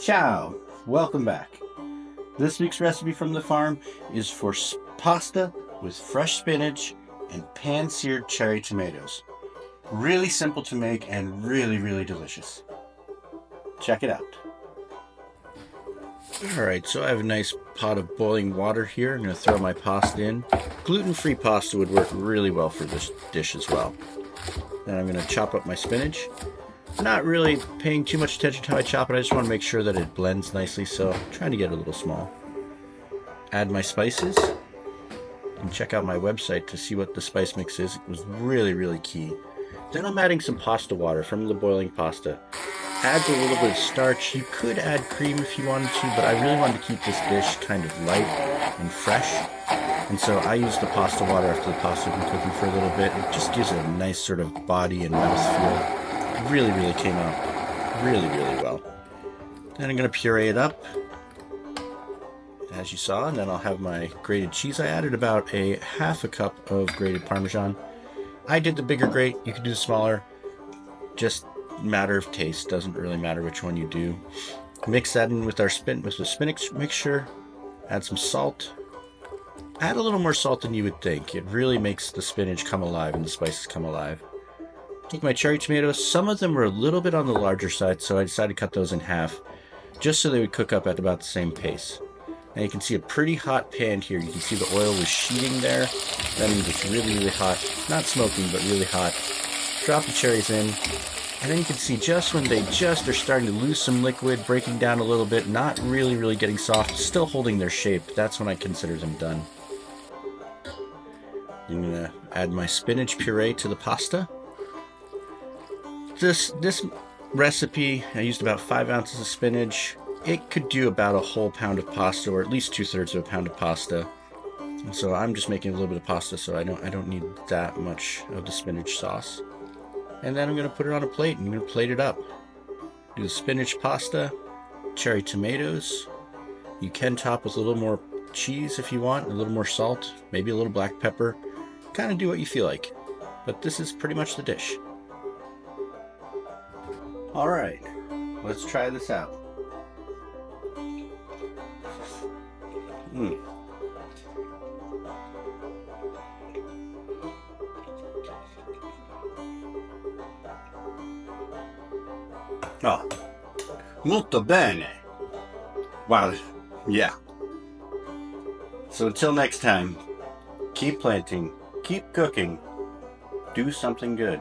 Ciao! Welcome back. This week's recipe from the farm is for pasta with fresh spinach and pan-seared cherry tomatoes. Really simple to make and really delicious. Check it out. Alright, so I have a nice pot of boiling water here. I'm going to throw my pasta in. Gluten-free pasta would work really well for this dish as well. Then I'm going to chop up my spinach. Not really paying too much attention to how I chop it. I just want to make sure that it blends nicely, so I'm trying to get it a little small. Add my spices. And check out my website to see what the spice mix is. It was really key. Then I'm adding some pasta water from the boiling pasta. Adds a little bit of starch. You could add cream if you wanted to, but I really wanted to keep this dish kind of light and fresh. And so I used the pasta water after the pasta had been cooking for a little bit. It just gives it a nice sort of body and mouthfeel. It really came out really well. Then I'm going to puree it up, as you saw, and then I'll have my grated cheese. I added about a half a cup of grated Parmesan. I did the bigger grate. You could do the smaller. Just matter of taste. Doesn't really matter which one you do. Mix that in with the spinach mixture. Add some salt. Add a little more salt than you would think. It really makes the spinach come alive and the spices come alive. Take my cherry tomatoes. Some of them were a little bit on the larger side, so I decided to cut those in half, just so they would cook up at about the same pace. Now you can see a pretty hot pan here. You can see the oil was sheeting there. That means it's really hot. Not smoking, but really hot. Drop the cherries in, and then you can see just when they just are starting to lose some liquid, breaking down a little bit, not really getting soft, still holding their shape. That's when I consider them done. I'm going to add my spinach puree to the pasta. This recipe, I used about 5 ounces of spinach. It could do about a whole pound of pasta, or at least 2/3 of a pound of pasta. And so I'm just making a little bit of pasta, so I don't need that much of the spinach sauce. And then I'm going to put it on a plate, and I'm going to plate it up. Do the spinach pasta, cherry tomatoes. You can top with a little more cheese if you want, a little more salt, maybe a little black pepper. Kind of do what you feel like. But this is pretty much the dish. Alright, let's try this out. Oh, molto bene. Wow, yeah. So until next time, keep planting, keep cooking, do something good.